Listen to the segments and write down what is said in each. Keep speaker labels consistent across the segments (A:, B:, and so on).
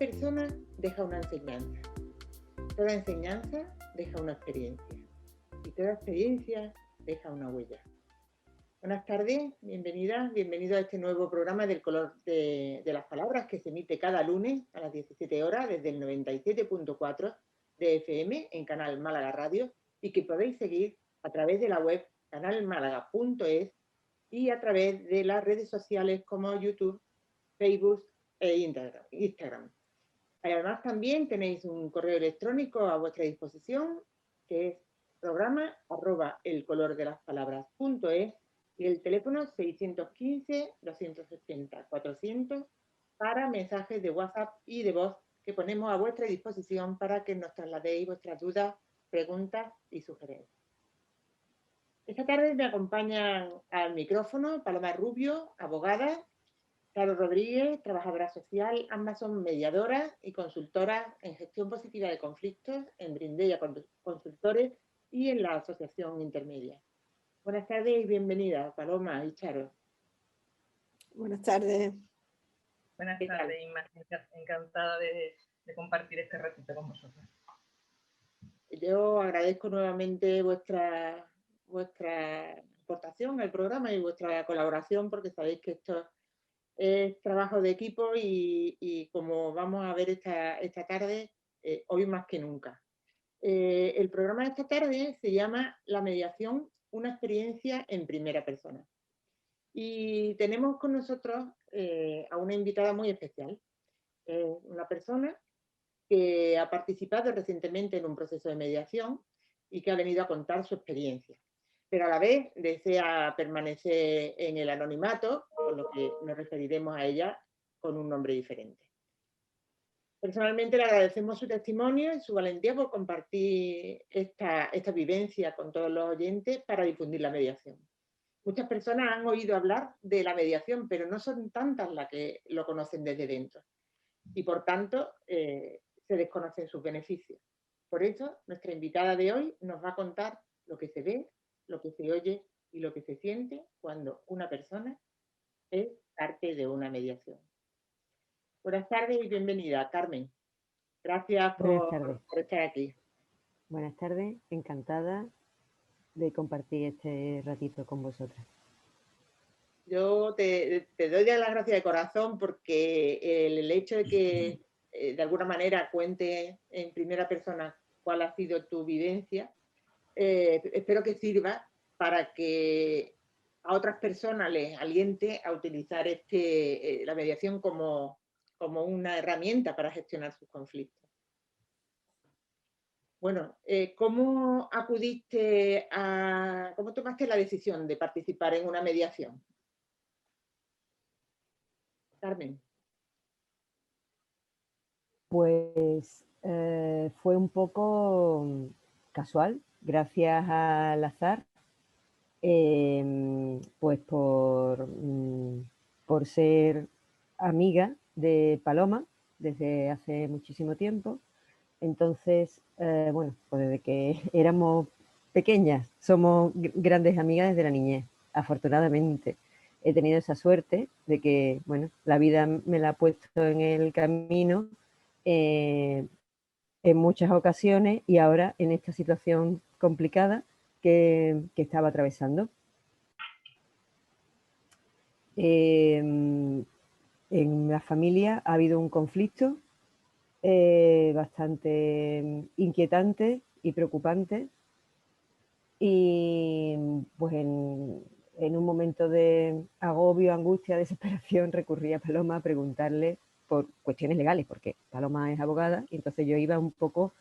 A: persona deja una enseñanza, toda enseñanza deja una experiencia y toda experiencia deja una huella. Buenas tardes, bienvenidas, bienvenidos a este nuevo programa del color de las palabras que se emite cada lunes a las 17 horas desde el 97.4 de FM en Canal Málaga Radio y que podéis seguir a través de la web canalmálaga.es y a través de las redes sociales como YouTube, Facebook e Instagram. Además también tenéis un correo electrónico a vuestra disposición que es programa@elcolordelaspalabras.es y el teléfono 615-270-400 para mensajes de WhatsApp y de voz que ponemos a vuestra disposición para que nos trasladéis vuestras dudas, preguntas y sugerencias. Esta tarde me acompañan al micrófono Paloma Rubio, abogada, Charo Rodríguez, trabajadora social, ambas son mediadoras y consultoras en gestión positiva de conflictos en Brindella Consultores y en la Asociación Intermedia. Buenas tardes y bienvenidas, Paloma y Charo.
B: Buenas tardes.
C: Buenas tardes, Inma. Encantada de compartir este ratito con vosotros.
A: Yo agradezco nuevamente vuestra aportación al programa y vuestra colaboración porque sabéis que esto es trabajo de equipo y como vamos a ver esta tarde, hoy más que nunca. El programa de esta tarde se llama La mediación, una experiencia en primera persona. Y tenemos con nosotros a una invitada muy especial, una persona que ha participado recientemente en un proceso de mediación y que ha venido a contar su experiencia, pero a la vez desea permanecer en el anonimato, con lo que nos referiremos a ella con un nombre diferente. Personalmente le agradecemos su testimonio y su valentía por compartir esta vivencia con todos los oyentes para difundir la mediación. Muchas personas han oído hablar de la mediación, pero no son tantas las que lo conocen desde dentro. Y por tanto, se desconocen sus beneficios. Por eso, nuestra invitada de hoy nos va a contar lo que se ve, lo que se oye y lo que se siente cuando una persona es parte de una mediación. Buenas tardes y bienvenida, Carmen. Gracias por estar aquí.
D: Buenas tardes, encantada de compartir este ratito con vosotras.
A: Yo te doy las gracias de corazón porque el hecho de que de alguna manera cuente en primera persona cuál ha sido tu vivencia, espero que sirva para que a otras personas les aliente a utilizar la mediación como una herramienta para gestionar sus conflictos. Bueno, ¿cómo tomaste la decisión de participar en una mediación? Carmen.
D: Pues fue un poco casual, gracias al azar, pues por ser amiga de Paloma desde hace muchísimo tiempo. Entonces, bueno, pues desde que éramos pequeñas somos grandes amigas desde la niñez, afortunadamente. He tenido esa suerte de que, bueno, la vida me la ha puesto en el camino en muchas ocasiones y ahora en esta situación complicada que estaba atravesando. En la familia ha habido un conflicto bastante inquietante y preocupante y pues en un momento de agobio, angustia, desesperación recurrí a Paloma a preguntarle por cuestiones legales, porque Paloma es abogada y entonces yo iba un poco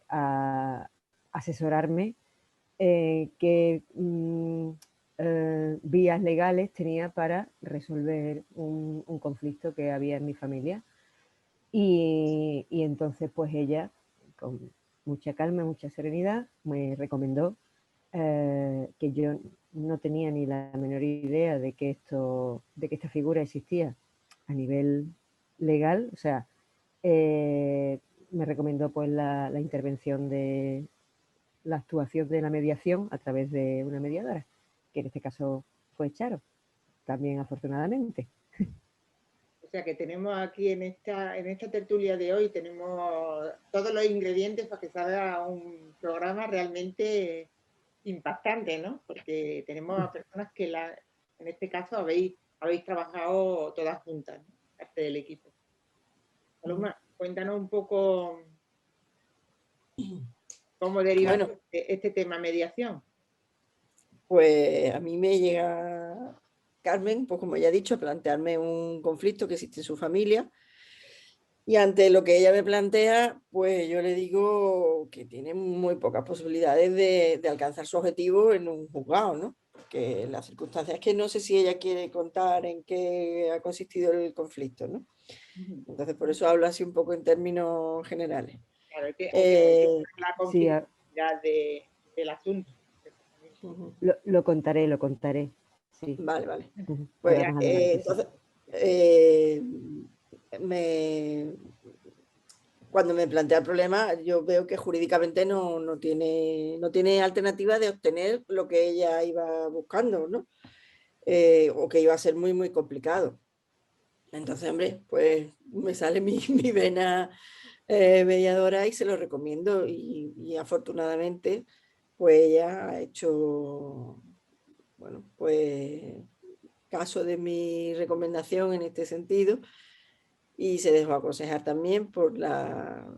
D: a asesorarme qué vías legales tenía para resolver un conflicto que había en mi familia. Y entonces pues ella, con mucha calma, mucha serenidad, me recomendó que yo no tenía ni la menor idea de que esta figura existía a nivel legal, o sea, me recomendó pues la intervención de la actuación de la mediación a través de una mediadora, que en este caso fue Charo, también afortunadamente.
A: sea que tenemos aquí en esta tertulia de hoy, tenemos todos los ingredientes para que salga un programa realmente impactante, ¿no? Porque tenemos a personas que en este caso habéis trabajado todas juntas, ¿no? Parte del equipo. Paloma, cuéntanos un poco cómo deriva este tema mediación.
B: Pues a mí me llega Carmen, pues como ya he dicho, a plantearme un conflicto que existe en su familia. Y ante lo que ella me plantea, pues yo le digo que tiene muy pocas posibilidades de alcanzar su objetivo en un juzgado, ¿no? Porque las circunstancias es que no sé si ella quiere contar en qué ha consistido el conflicto, ¿no? Entonces, por eso hablo así un poco en términos generales.
A: Claro, hay que la
D: sí,
A: confidencialidad del asunto.
D: lo contaré. Sí.
B: Vale, vale.
D: Pues,
B: Pues, entonces, cuando me plantea el problema, yo veo que jurídicamente no tiene alternativa de obtener lo que ella iba buscando, ¿no? O que iba a ser muy, muy complicado. Entonces, hombre, pues me sale mi vena mediadora y se lo recomiendo. Y afortunadamente, pues ella ha hecho, bueno, pues caso de mi recomendación en este sentido y se dejó aconsejar también por la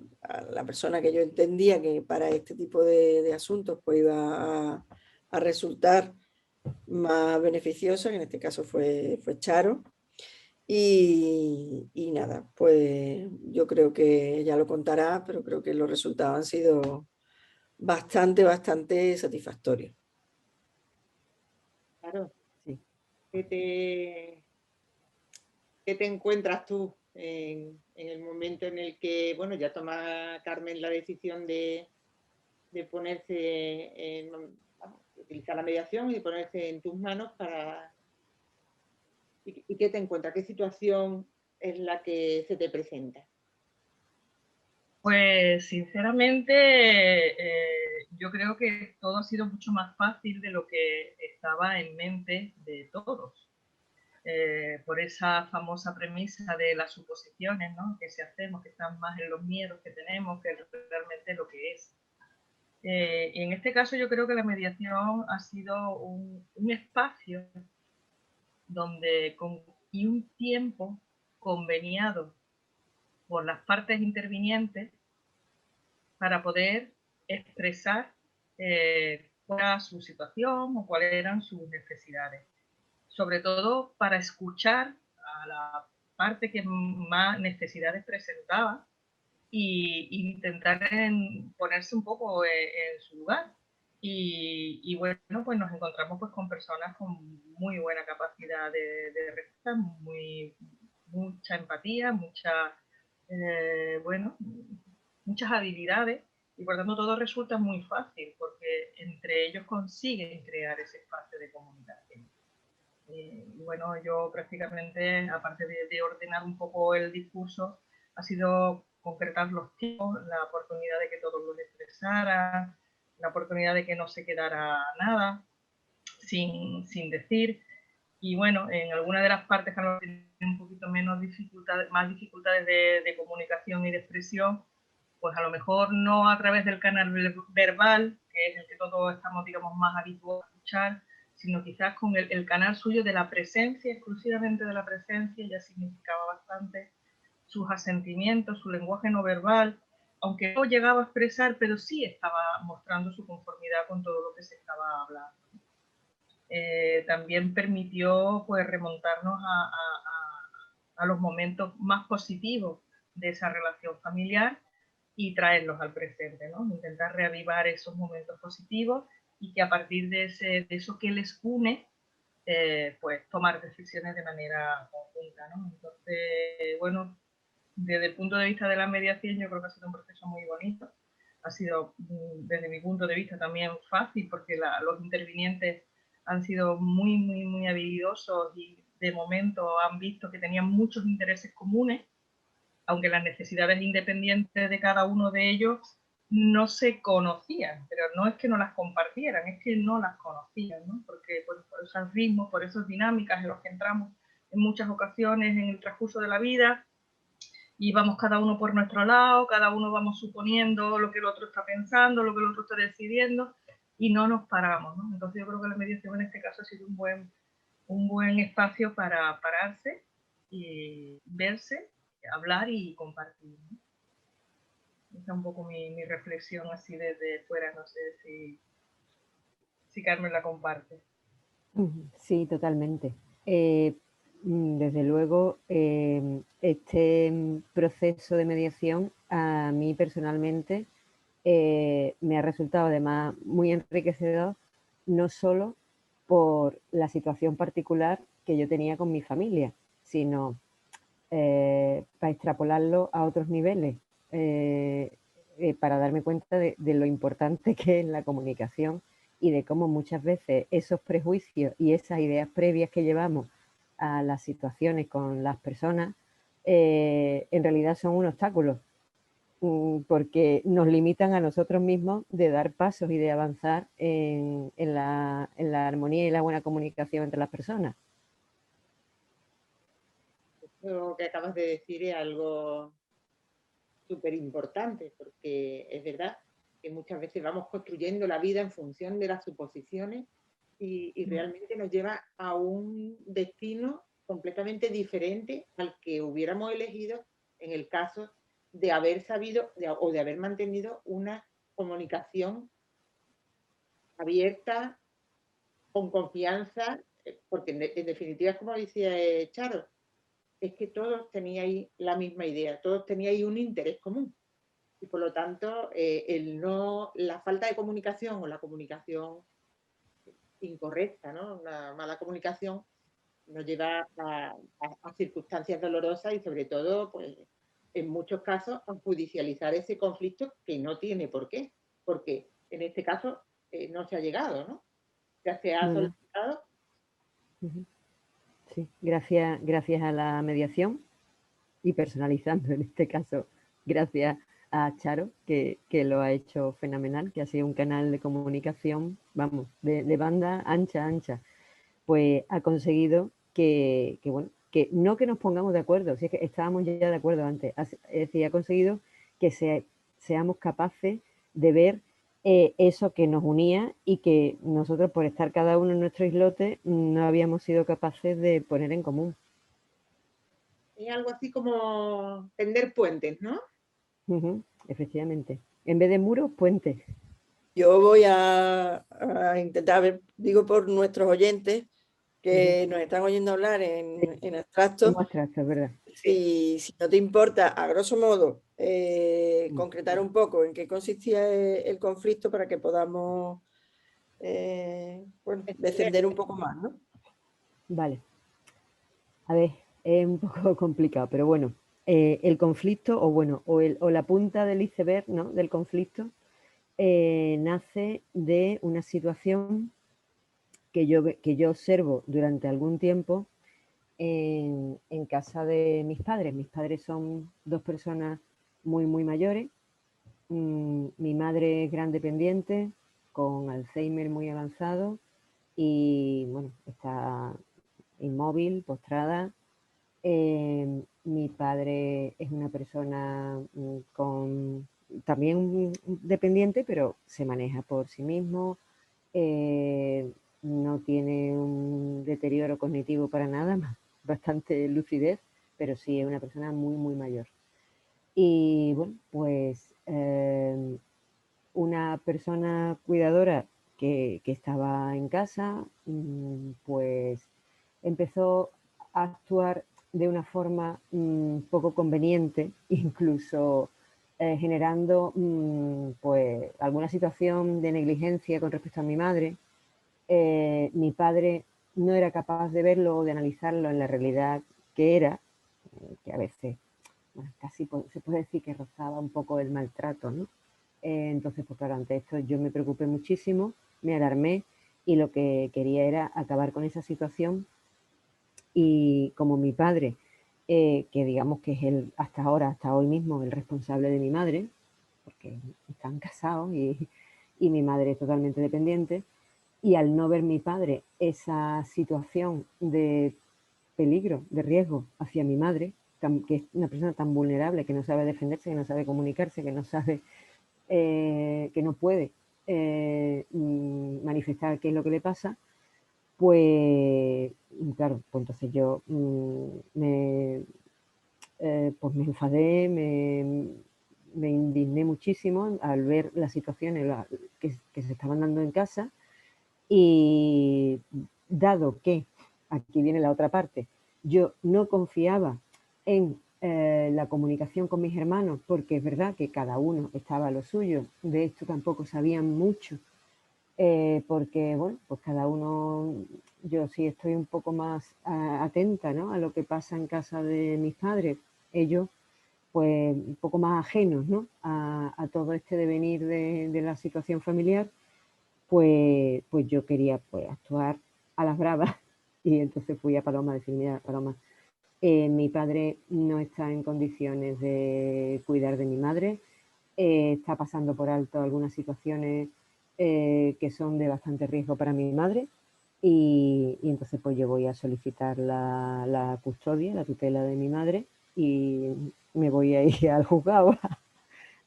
B: persona que yo entendía que para este tipo de asuntos pues iba a resultar más beneficiosa, que en este caso fue Charo. Y nada, pues yo creo que ella lo contará, pero creo que los resultados han sido bastante satisfactorios.
A: Claro.
D: Sí.
A: ¿Qué te encuentras tú en el momento en el que, bueno, ya toma Carmen la decisión de ponerse utilizar la mediación y de ponerse en tus manos para... ¿Y qué te encuentras? ¿Qué situación es la que se te presenta?
C: Pues sinceramente yo creo que todo ha sido mucho más fácil de lo que estaba en mente de todos. Por esa famosa premisa de las suposiciones, ¿no? Que si hacemos, que están más en los miedos que tenemos que realmente lo que es. Y en este caso yo creo que la mediación ha sido un espacio donde y un tiempo conveniado por las partes intervinientes para poder expresar cuál era su situación o cuáles eran sus necesidades. Sobre todo para escuchar a la parte que más necesidades presentaba e intentar ponerse un poco en su lugar. Y bueno, pues nos encontramos pues con personas con muy buena capacidad de respuesta, mucha empatía, bueno, muchas habilidades, y por tanto todo resulta muy fácil porque entre ellos consiguen crear ese espacio de comunicación. Y bueno, yo prácticamente, aparte de ordenar un poco el discurso, ha sido concretar los tiempos, la oportunidad de que todos los expresaran, la oportunidad de que no se quedara nada sin decir. Y bueno, en algunas de las partes que han tenido un poquito más dificultades de comunicación y de expresión, pues a lo mejor no a través del canal verbal, que es el que todos estamos, digamos, más habituados a escuchar, sino quizás con el canal suyo de la presencia, exclusivamente de la presencia, ya significaba bastante sus asentimientos, su lenguaje no verbal, aunque no llegaba a expresar, pero sí estaba mostrando su conformidad con todo lo que se estaba hablando. También permitió pues remontarnos a los momentos más positivos de esa relación familiar y traerlos al presente, ¿no? Intentar reavivar esos momentos positivos y que a partir de eso que les une, pues tomar decisiones de manera conjunta, ¿no? Entonces, bueno, desde el punto de vista de la mediación yo creo que ha sido un proceso muy bonito. Ha sido, desde mi punto de vista, también fácil porque los intervinientes han sido muy habilidosos y de momento han visto que tenían muchos intereses comunes, aunque las necesidades independientes de cada uno de ellos no se conocían, pero no es que no las compartieran, es que no las conocían, ¿no? Porque por esos ritmos, por esas dinámicas en los que entramos en muchas ocasiones en el transcurso de la vida, y vamos cada uno por nuestro lado, cada uno vamos suponiendo lo que el otro está pensando, lo que el otro está decidiendo, y no nos paramos, ¿no? Entonces yo creo que la mediación en este caso ha sido un buen espacio para pararse y verse, hablar y compartir, ¿no? Esa es un poco mi reflexión así desde fuera, no sé si Carmen la comparte.
D: Sí, totalmente. Desde luego, este proceso de mediación a mí personalmente me ha resultado además muy enriquecedor, no solo por la situación particular que yo tenía con mi familia, sino para extrapolarlo a otros niveles, para darme cuenta de lo importante que es la comunicación y de cómo muchas veces esos prejuicios y esas ideas previas que llevamos a las situaciones con las personas en realidad son un obstáculo, porque nos limitan a nosotros mismos de dar pasos y de avanzar en la armonía y la buena comunicación entre las personas.
A: Lo que acabas de decir es algo súper importante, porque es verdad que muchas veces vamos construyendo la vida en función de las suposiciones y realmente nos lleva a un destino completamente diferente al que hubiéramos elegido en el caso de haber sabido o de haber mantenido una comunicación abierta, con confianza, porque en definitiva es como decía Charo, es que todos teníais la misma idea, todos teníais un interés común. Y por lo tanto, la falta de comunicación o la comunicación incorrecta, ¿no? Una mala comunicación nos lleva a circunstancias dolorosas y sobre todo, pues, en muchos casos, a judicializar ese conflicto que no tiene por qué, porque en este caso no se ha llegado, ¿no? Ya se ha solicitado.
D: Sí, gracias a la mediación y personalizando en este caso, gracias a Charo, que lo ha hecho fenomenal, que ha sido un canal de comunicación, vamos, de banda ancha, pues ha conseguido que bueno, que no que nos pongamos de acuerdo, si es que estábamos ya de acuerdo antes, es decir, ha conseguido que seamos capaces de ver eso que nos unía y que nosotros, por estar cada uno en nuestro islote, no habíamos sido capaces de poner en común.
A: Es algo así como tender puentes, ¿no?
D: Efectivamente. En vez de muros, puentes.
B: Yo voy a intentar ver, digo por nuestros oyentes que nos están oyendo hablar en abstracto.
D: En abstracto, es verdad.
B: Si no te importa, a grosso modo, concretar un poco en qué consistía el conflicto para que podamos descender un poco más, ¿no?
D: Vale. A ver, es un poco complicado, pero bueno, el conflicto, o la punta del iceberg, ¿no?, del conflicto, nace de una situación que yo observo durante algún tiempo en casa de mis padres. Mis padres son dos personas muy, muy mayores. Mi madre es gran dependiente, con Alzheimer muy avanzado y, bueno, está inmóvil, postrada. Mi padre es una persona también dependiente, pero se maneja por sí mismo, no tiene un deterioro cognitivo para nada, bastante lucidez, pero sí es una persona muy, muy mayor. Y bueno, pues una persona cuidadora que estaba en casa, pues empezó a actuar de una forma poco conveniente, incluso generando pues alguna situación de negligencia con respecto a mi madre. Mi padre no era capaz de verlo o de analizarlo en la realidad que era, que a veces casi se puede decir que rozaba un poco el maltrato, ¿no? Entonces, pues claro, ante esto yo me preocupé muchísimo, me alarmé y lo que quería era acabar con esa situación. Y como mi padre, que digamos que es hasta ahora, hasta hoy mismo, el responsable de mi madre, porque están casados y mi madre es totalmente dependiente, y al no ver mi padre esa situación de peligro, de riesgo hacia mi madre, que es una persona tan vulnerable, que no sabe defenderse, que no sabe comunicarse, que no sabe, que no puede manifestar qué es lo que le pasa, pues claro, pues entonces yo pues me enfadé, me indigné muchísimo al ver las situaciones que se estaban dando en casa, y dado que, aquí viene la otra parte, yo no confiaba en la comunicación con mis hermanos, porque es verdad que cada uno estaba a lo suyo, de esto tampoco sabían mucho, porque bueno, pues cada uno, yo sí estoy un poco más atenta, ¿no?, a lo que pasa en casa de mis padres, ellos pues un poco más ajenos, ¿no?, a todo este devenir de la situación familiar, pues yo quería pues actuar a las bravas, y entonces fui a Paloma a decir, mira, Paloma, mi padre no está en condiciones de cuidar de mi madre, está pasando por alto algunas situaciones que son de bastante riesgo para mi madre, y entonces pues yo voy a solicitar la custodia, la tutela de mi madre, y me voy a ir al juzgado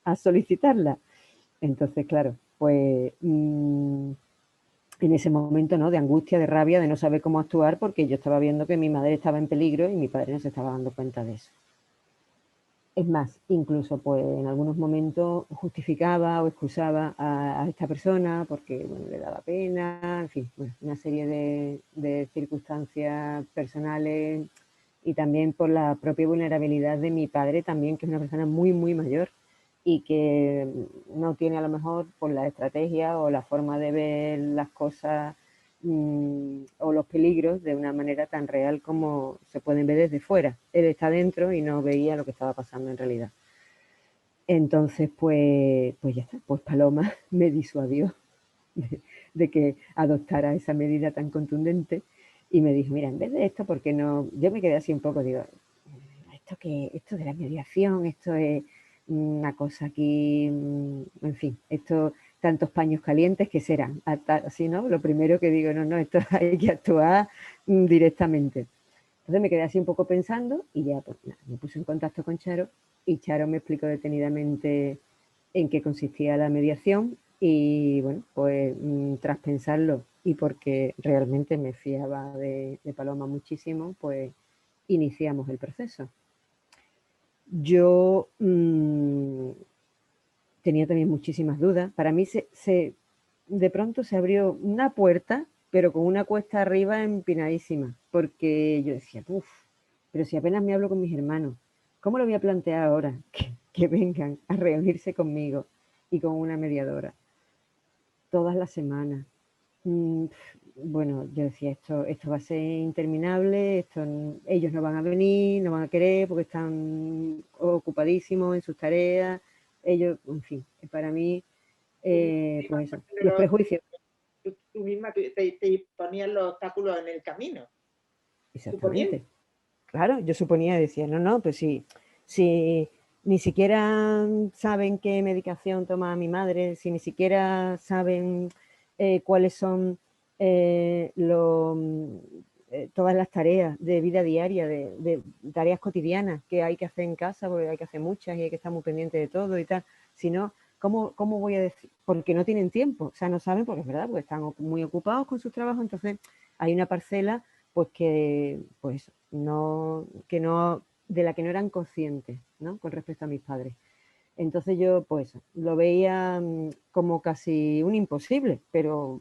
D: a solicitarla. Entonces, claro, pues en ese momento, ¿no?, de angustia, de rabia, de no saber cómo actuar, porque yo estaba viendo que mi madre estaba en peligro y mi padre no se estaba dando cuenta de eso. Es más, incluso pues en algunos momentos justificaba o excusaba a esta persona porque bueno, le daba pena, en fin, bueno, una serie de circunstancias personales, y también por la propia vulnerabilidad de mi padre también, que es una persona muy, muy mayor y que no tiene a lo mejor por la estrategia o la forma de ver las cosas o los peligros de una manera tan real como se pueden ver desde fuera. Él está dentro y no veía lo que estaba pasando en realidad. Entonces, pues ya está, pues Paloma me disuadió de que adoptara esa medida tan contundente, y me dijo, mira, en vez de esto, ¿por qué no? Yo me quedé así un poco, digo, esto de la mediación, esto es una cosa aquí, en fin, esto, tantos paños calientes que serán, así, ¿no? Lo primero que digo, no, esto hay que actuar directamente. Entonces me quedé así un poco pensando, y ya pues nada, me puse en contacto con Charo, y Charo me explicó detenidamente en qué consistía la mediación, y bueno, pues tras pensarlo y porque realmente me fiaba de Paloma muchísimo, pues iniciamos el proceso. Yo tenía también muchísimas dudas. Para mí de pronto se abrió una puerta, pero con una cuesta arriba empinadísima, porque yo decía, uff, pero si apenas me hablo con mis hermanos, ¿cómo lo voy a plantear ahora? Que vengan a reunirse conmigo y con una mediadora todas las semanas. Bueno, yo decía, esto va a ser interminable, ellos no van a venir, no van a querer porque están ocupadísimos en sus tareas, ellos, en fin, para mí, pues eso, los prejuicios.
A: Tú misma te ponías los obstáculos en el camino.
D: Exactamente. Claro, yo suponía, decía, no, pues si ni siquiera saben qué medicación toma mi madre, si ni siquiera saben cuáles son todas las tareas de vida diaria, de tareas cotidianas que hay que hacer en casa, porque hay que hacer muchas y hay que estar muy pendiente de todo y tal, sino ¿cómo voy a decir? Porque no tienen tiempo, o sea, no saben, porque es verdad, porque están muy ocupados con sus trabajos, entonces hay una parcela pues que pues no, de la que no eran conscientes, ¿no?, con respecto a mis padres. Entonces yo pues lo veía como casi un imposible, pero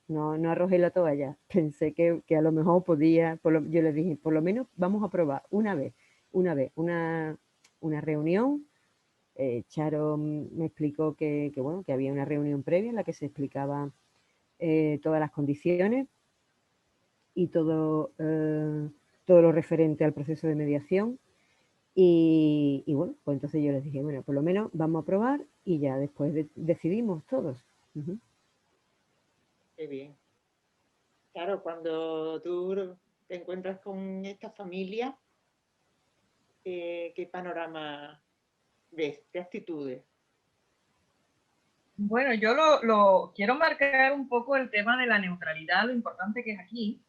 D: no arrojé la toalla. Pensé que a lo mejor podía, yo les dije, por lo menos vamos a probar una reunión. Charo me explicó que bueno, que había una reunión previa en la que se explicaban todas las condiciones y todo lo referente al proceso de mediación. Y bueno, pues entonces yo les dije, bueno, por lo menos vamos a probar y ya después decidimos todos.
A: Qué bien. Claro, cuando tú te encuentras con esta familia, ¿qué panorama ves? ¿Qué actitudes?
C: Bueno, yo lo quiero marcar un poco el tema de la neutralidad, lo importante que es aquí,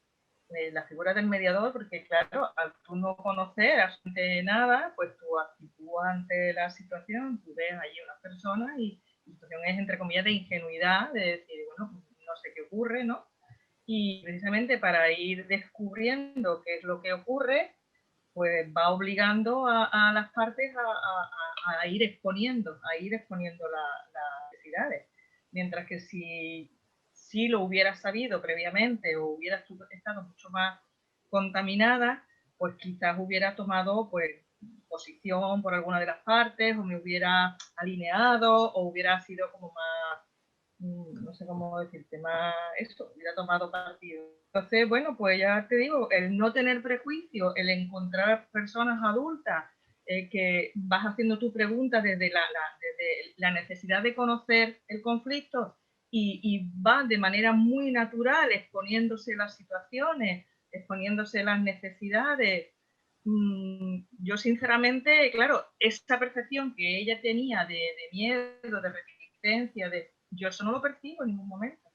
C: la figura del mediador, porque claro, al tú no conocer absolutamente nada, pues tu actitud ante la situación, tú ves allí una persona y la situación es, entre comillas, de ingenuidad, de decir, bueno, no sé qué ocurre, ¿no? Y precisamente para ir descubriendo qué es lo que ocurre, pues va obligando a las partes a ir exponiendo las necesidades. Mientras que si lo hubiera sabido previamente o hubiera estado mucho más contaminada, pues quizás hubiera tomado pues posición por alguna de las partes, o me hubiera alineado, o hubiera sido como más, no sé cómo decirte, más eso, hubiera tomado partido. Entonces, bueno, pues ya te digo, el no tener prejuicio, el encontrar personas adultas, que vas haciendo tu pregunta desde la necesidad de conocer el conflicto y van de manera muy natural exponiéndose las situaciones, exponiéndose las necesidades. Yo sinceramente, claro, esa percepción que ella tenía de miedo, de resistencia, yo eso no lo percibo en ningún momento.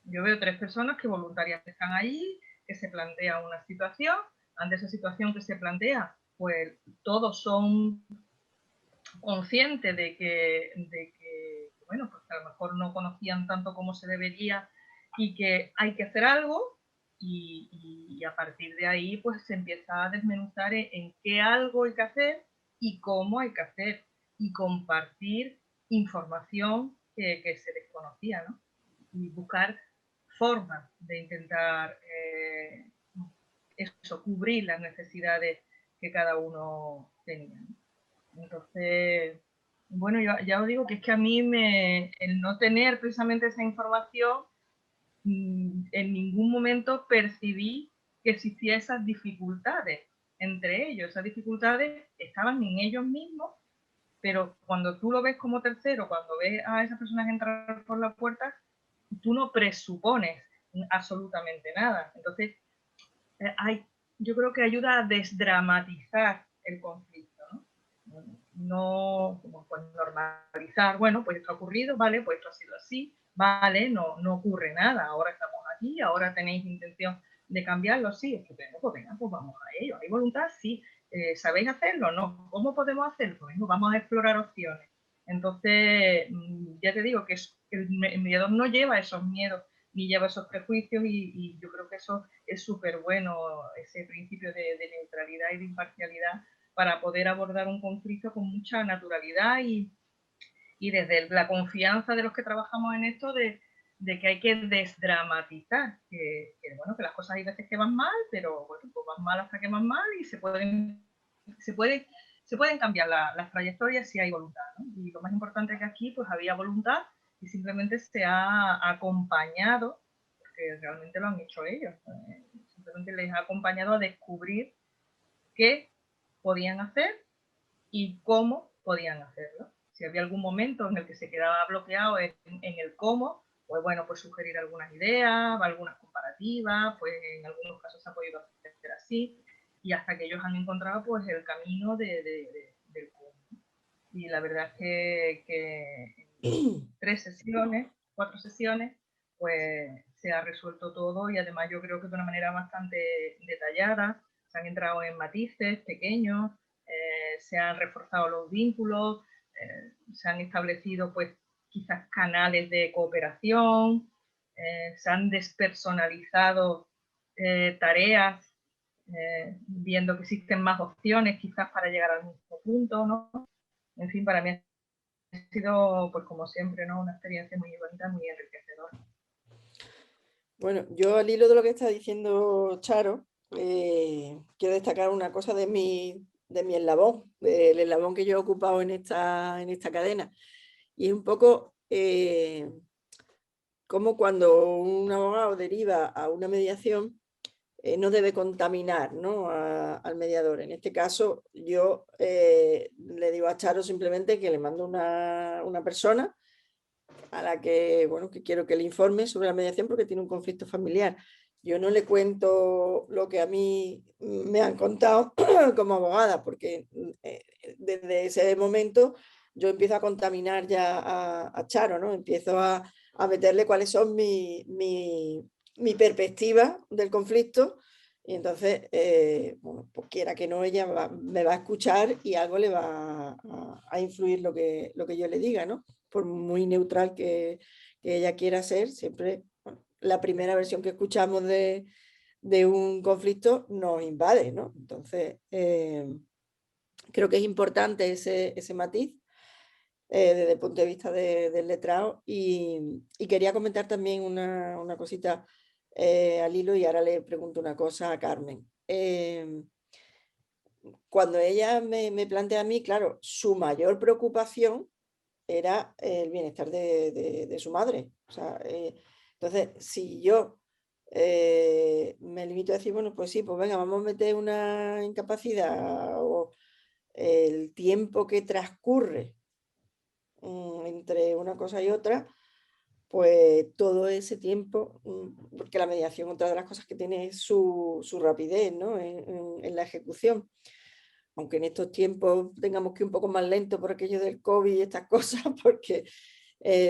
C: Yo veo 3 personas que voluntariamente están allí, que se plantea una situación, ante esa situación que se plantea, pues todos son conscientes de que bueno, pues a lo mejor no conocían tanto como se debería y que hay que hacer algo, y a partir de ahí pues se empieza a desmenuzar en qué algo hay que hacer y cómo hay que hacer, y compartir información que se desconocía, ¿no? Y buscar formas de intentar eso, cubrir las necesidades que cada uno tenía, ¿no? Entonces, bueno, ya os digo que es que a mí el no tener precisamente esa información, en ningún momento percibí que existían esas dificultades entre ellos. Esas dificultades estaban en ellos mismos, pero cuando tú lo ves como tercero, cuando ves a esas personas entrar por la puerta, tú no presupones absolutamente nada. Entonces, yo creo que ayuda a desdramatizar el conflicto, ¿no? No como pues normalizar, bueno, pues esto ha ocurrido, vale, pues esto ha sido así, vale, no ocurre nada, ahora estamos aquí, ahora tenéis intención de cambiarlo, sí, estupendo, pues venga, pues vamos a ello. ¿Hay voluntad? Sí. ¿Sabéis hacerlo? No. ¿Cómo podemos hacerlo? Pues vamos a explorar opciones. Entonces, ya te digo que el mediador no lleva esos miedos ni lleva esos prejuicios, y yo creo que eso es súper bueno, ese principio de neutralidad y de imparcialidad, para poder abordar un conflicto con mucha naturalidad y desde la confianza de los que trabajamos en esto, de que hay que desdramatizar, bueno, que las cosas hay veces que van mal, pero bueno, pues van mal hasta que van mal, y se pueden cambiar las trayectorias si hay voluntad, ¿no? Y lo más importante es que aquí pues había voluntad y simplemente se ha acompañado, porque realmente lo han hecho ellos, simplemente les ha acompañado a descubrir qué podían hacer y cómo podían hacerlo. Si había algún momento en el que se quedaba bloqueado en el cómo, pues bueno, pues sugerir algunas ideas, algunas comparativas, pues en algunos casos se ha podido hacer así, y hasta que ellos han encontrado pues el camino del cómo. Y la verdad es que en 4 sesiones, pues se ha resuelto todo, y además yo creo que de una manera bastante detallada. Se han entrado en matices pequeños, se han reforzado los vínculos, se han establecido pues quizás canales de cooperación, se han despersonalizado tareas, viendo que existen más opciones quizás para llegar al mismo punto, ¿no? En fin, para mí ha sido, pues como siempre, ¿no?, una experiencia muy bonita, muy enriquecedora.
B: Bueno, yo al hilo de lo que está diciendo Charo, quiero destacar una cosa de mi eslabón, del eslabón que yo he ocupado en esta cadena. Y es un poco como cuando un abogado deriva a una mediación, no debe contaminar, ¿no?, al mediador. En este caso, yo le digo a Charo simplemente que le mando una persona a la que, bueno, que quiero que le informe sobre la mediación porque tiene un conflicto familiar. Yo no le cuento lo que a mí me han contado como abogada, porque desde ese momento yo empiezo a contaminar ya a Charo, ¿no? Empiezo a meterle cuáles son mis mi perspectiva del conflicto. Y entonces, bueno, pues quiera que no, ella me va a escuchar y algo le va a influir lo que yo le diga, ¿no? Por muy neutral que ella quiera ser, siempre, bueno, la primera versión que escuchamos de un conflicto nos invade, ¿no? Entonces, creo que es importante ese matiz desde el punto de vista del letrado. Y quería comentar también una cosita al hilo, y ahora le pregunto una cosa a Carmen. Cuando ella me plantea a mí, claro, su mayor preocupación era el bienestar de su madre. O sea, entonces, si yo me limito a decir, bueno, pues sí, pues venga, vamos a meter una incapacidad, o el tiempo que transcurre entre una cosa y otra, pues todo ese tiempo, porque la mediación, otra de las cosas que tiene es su rapidez, ¿no? en la ejecución. Aunque en estos tiempos tengamos que ir un poco más lento por aquello del COVID y estas cosas, porque,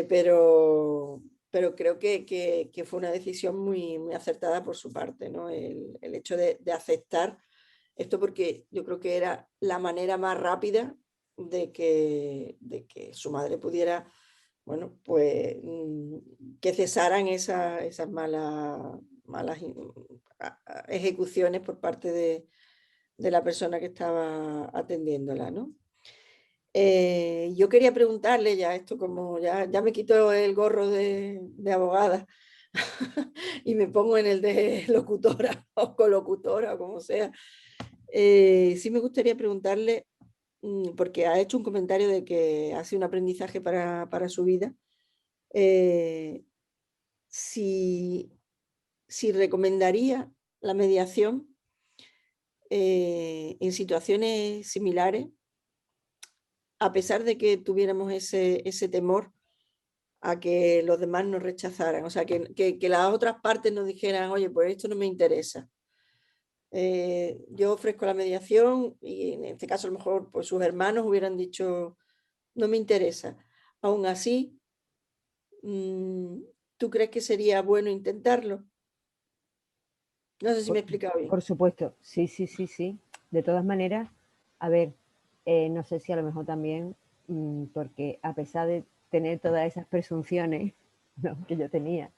B: pero creo que fue una decisión muy, muy acertada por su parte, ¿no? El hecho de aceptar esto, porque yo creo que era la manera más rápida de que su madre pudiera, bueno, pues que cesaran esas malas ejecuciones por parte de la persona que estaba atendiéndola, ¿no? Yo quería preguntarle ya esto, como ya me quito el gorro de abogada y me pongo en el de locutora o colocutora o como sea. Sí me gustaría preguntarle, porque ha hecho un comentario de que hace un aprendizaje para su vida, si recomendaría la mediación en situaciones similares, a pesar de que tuviéramos ese temor a que los demás nos rechazaran, o sea, que las otras partes nos dijeran, oye, pues esto no me interesa. Yo ofrezco la mediación y en este caso a lo mejor pues sus hermanos hubieran dicho, no me interesa. Aún así, ¿tú crees que sería bueno intentarlo? No sé si me he explicado bien.
D: Por supuesto, sí, sí, sí, sí. De todas maneras, a ver, no sé si a lo mejor también, porque a pesar de tener todas esas presunciones, ¿no?, que yo tenía,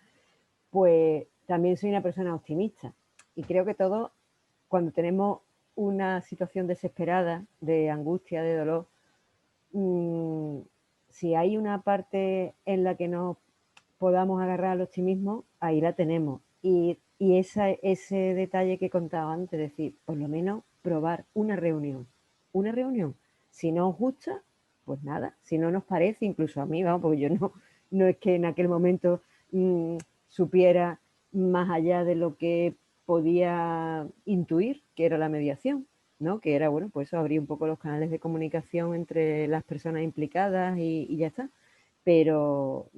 D: pues también soy una persona optimista. Y creo que todos, cuando tenemos una situación desesperada, de angustia, de dolor, si hay una parte en la que nos podamos agarrar al optimismo, ahí la tenemos. Y ese detalle que contaba antes, es decir, por lo menos probar una reunión. Una reunión. Si no os gusta, pues nada. Si no nos parece, incluso a mí, vamos, porque yo no es que en aquel momento supiera más allá de lo que podía intuir, que era la mediación, ¿no? Que era, bueno, pues eso, abrir un poco los canales de comunicación entre las personas implicadas y ya está. Pero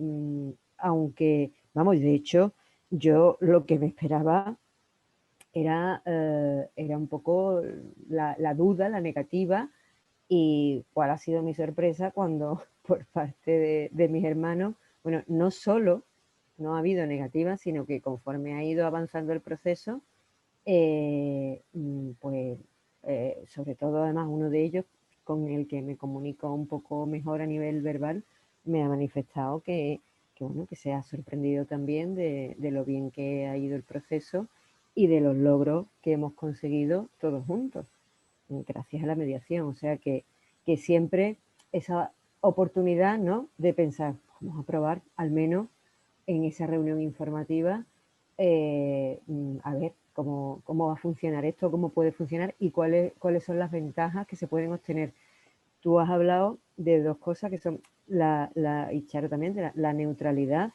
D: aunque, vamos, de hecho, yo lo que me esperaba era un poco la duda, la negativa, y cuál ha sido mi sorpresa cuando por parte de mis hermanos, bueno, no solo no ha habido negativa, sino que conforme ha ido avanzando el proceso, pues sobre todo además uno de ellos, con el que me comunico un poco mejor a nivel verbal, me ha manifestado bueno, que se ha sorprendido también de lo bien que ha ido el proceso y de los logros que hemos conseguido todos juntos, gracias a la mediación. O sea que siempre esa oportunidad, ¿no?, de pensar, vamos a probar al menos en esa reunión informativa, a ver cómo va a funcionar esto, cómo puede funcionar y cuáles son las ventajas que se pueden obtener. Tú has hablado de dos cosas que son y Charo también, de la neutralidad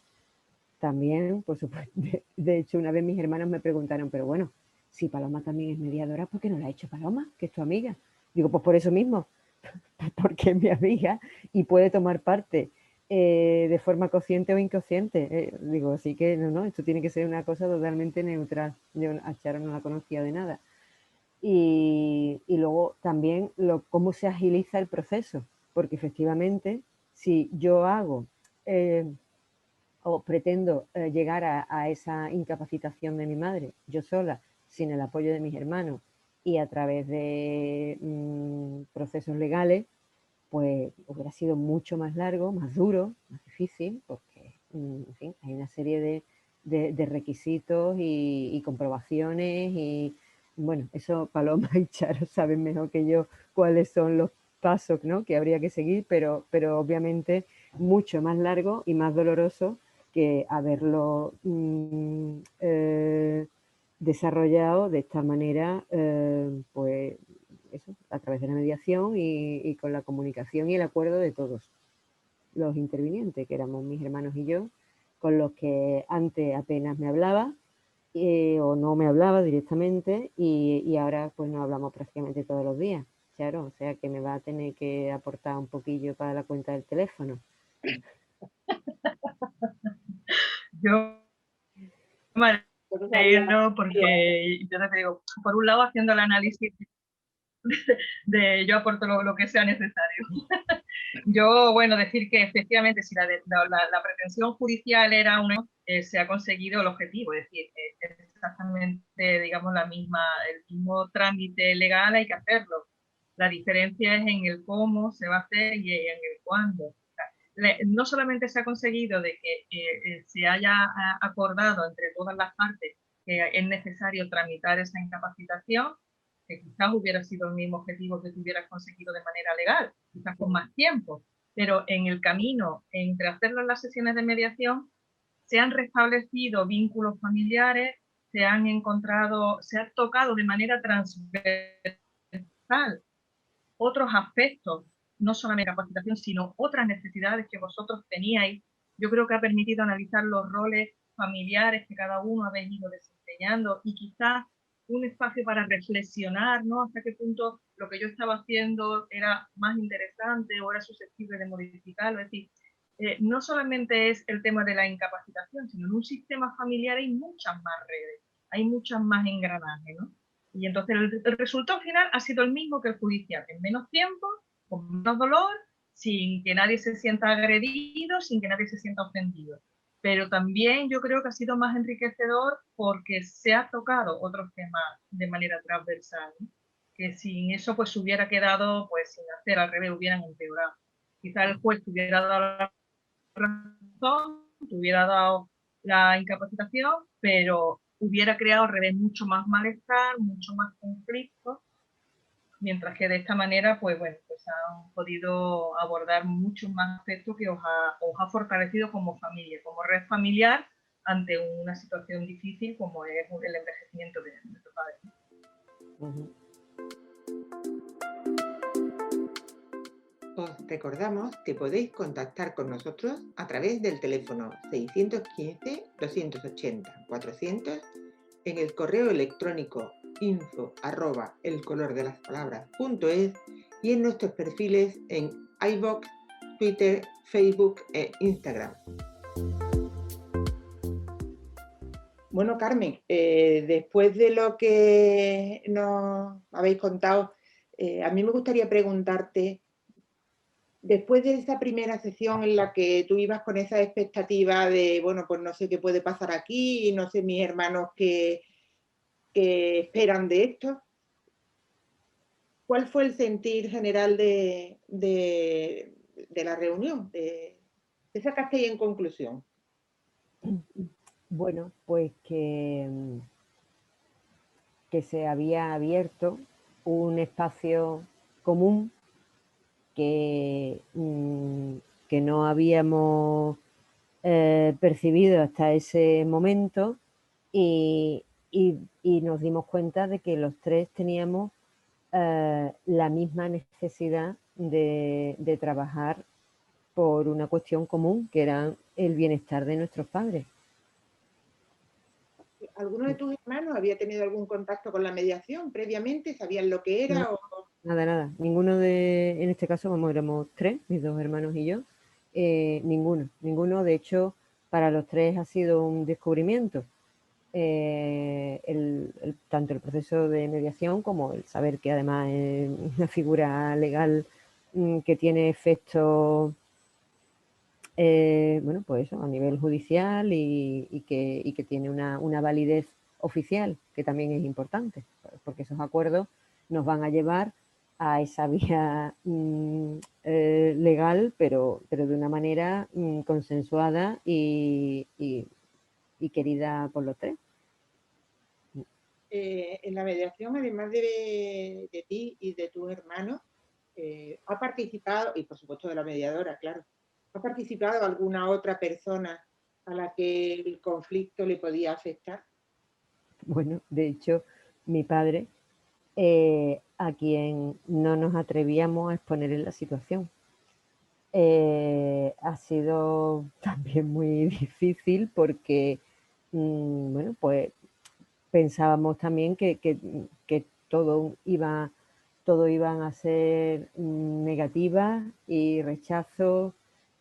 D: también, por supuesto. De hecho, una vez mis hermanos me preguntaron, pero bueno, si Paloma también es mediadora, ¿por qué no la ha hecho Paloma, que es tu amiga? Digo, pues por eso mismo, porque es mi amiga y puede tomar parte de forma consciente o inconsciente. Digo, así que no, esto tiene que ser una cosa totalmente neutral. Yo a Charo no la conocía de nada. Y luego también cómo se agiliza el proceso, porque efectivamente, si yo hago o pretendo llegar a esa incapacitación de mi madre, yo sola, sin el apoyo de mis hermanos y a través de procesos legales, pues hubiera sido mucho más largo, más duro, más difícil, porque, en fin, hay una serie de requisitos y comprobaciones y, bueno, eso Paloma y Charo saben mejor que yo cuáles son los pasos, ¿no?, que habría que seguir, pero obviamente mucho más largo y más doloroso que haberlo desarrollado de esta manera, pues eso, a través de la mediación y con la comunicación y el acuerdo de todos los intervinientes, que éramos mis hermanos y yo, con los que antes apenas me hablaba o no me hablaba directamente y ahora pues nos hablamos prácticamente todos los días, claro, o sea que me va a tener que aportar un poquillo para la cuenta del teléfono.
C: Yo me alegro porque yo te digo, por un lado haciendo el análisis de yo aporto lo que sea necesario. Yo, bueno, decir que efectivamente si la pretensión judicial era una, se ha conseguido el objetivo, es decir, es exactamente, digamos, el mismo trámite legal, hay que hacerlo. La diferencia es en el cómo se va a hacer y en el cuándo. No solamente se ha conseguido de que se haya acordado entre todas las partes que es necesario tramitar esa incapacitación, que quizás hubiera sido el mismo objetivo que hubieras conseguido de manera legal, quizás con más tiempo, pero en el camino entre hacerlo en las sesiones de mediación se han restablecido vínculos familiares, se ha tocado de manera transversal otros aspectos, no solamente la capacitación, sino otras necesidades que vosotros teníais. Yo creo que ha permitido analizar los roles familiares que cada uno habéis ido desempeñando y quizás un espacio para reflexionar, ¿no? Hasta qué punto lo que yo estaba haciendo era más interesante o era susceptible de modificarlo. Es decir, no solamente es el tema de la incapacitación, sino en un sistema familiar hay muchas más redes, hay muchas más engranajes, ¿no? Y entonces el resultado final ha sido el mismo que el judicial, en menos tiempo, con menos dolor, sin que nadie se sienta agredido, sin que nadie se sienta ofendido. Pero también yo creo que ha sido más enriquecedor porque se ha tocado otros temas de manera transversal, ¿no? Que sin eso pues hubiera quedado pues sin hacer, al revés, hubieran empeorado. Quizá el juez te hubiera dado la razón, te hubiera dado la incapacitación, pero hubiera creado al revés mucho más malestar, mucho más conflicto, mientras que de esta manera, pues bueno, pues han podido abordar muchos más aspectos que os ha fortalecido como familia, como red familiar ante una situación difícil como es el envejecimiento de nuestro padre.
A: Os recordamos que podéis contactar con nosotros a través del teléfono 615-280-400, en el correo electrónico info@elcolordelasPalabras.es y en nuestros perfiles en iVoox, Twitter, Facebook e Instagram. Bueno, Carmen, después de lo que nos habéis contado, a mí me gustaría preguntarte, después de esa primera sesión en la que tú ibas con esa expectativa de, bueno, pues no sé qué puede pasar aquí, no sé mis hermanos qué esperan de esto, ¿cuál fue el sentir general de la reunión? ¿Qué sacasteis en conclusión?
D: Bueno, pues que se había abierto un espacio común que no habíamos percibido hasta ese momento y nos dimos cuenta de que los tres teníamos la misma necesidad de trabajar por una cuestión común, que era el bienestar de nuestros padres.
A: ¿Alguno de tus hermanos había tenido algún contacto con la mediación previamente? ¿Sabían lo que era?
D: No, nada. Ninguno en este caso, como éramos tres, mis dos hermanos y yo, ninguno. De hecho, para los tres ha sido un descubrimiento. Tanto el proceso de mediación como el saber que además es una figura legal que tiene efectos bueno, pues eso, a nivel judicial y que tiene una validez oficial, que también es importante, porque esos acuerdos nos van a llevar a esa vía legal, pero de una manera consensuada y querida por los tres.
A: En la mediación, además de ti y de tus hermanos, ha participado, y por supuesto de la mediadora, claro, ¿ha participado alguna otra persona a la que el conflicto le podía afectar?
D: Bueno, de hecho, mi padre, a quien no nos atrevíamos a exponer en la situación. Ha sido también muy difícil porque, bueno, pues pensábamos también que todo iban a ser negativas y rechazos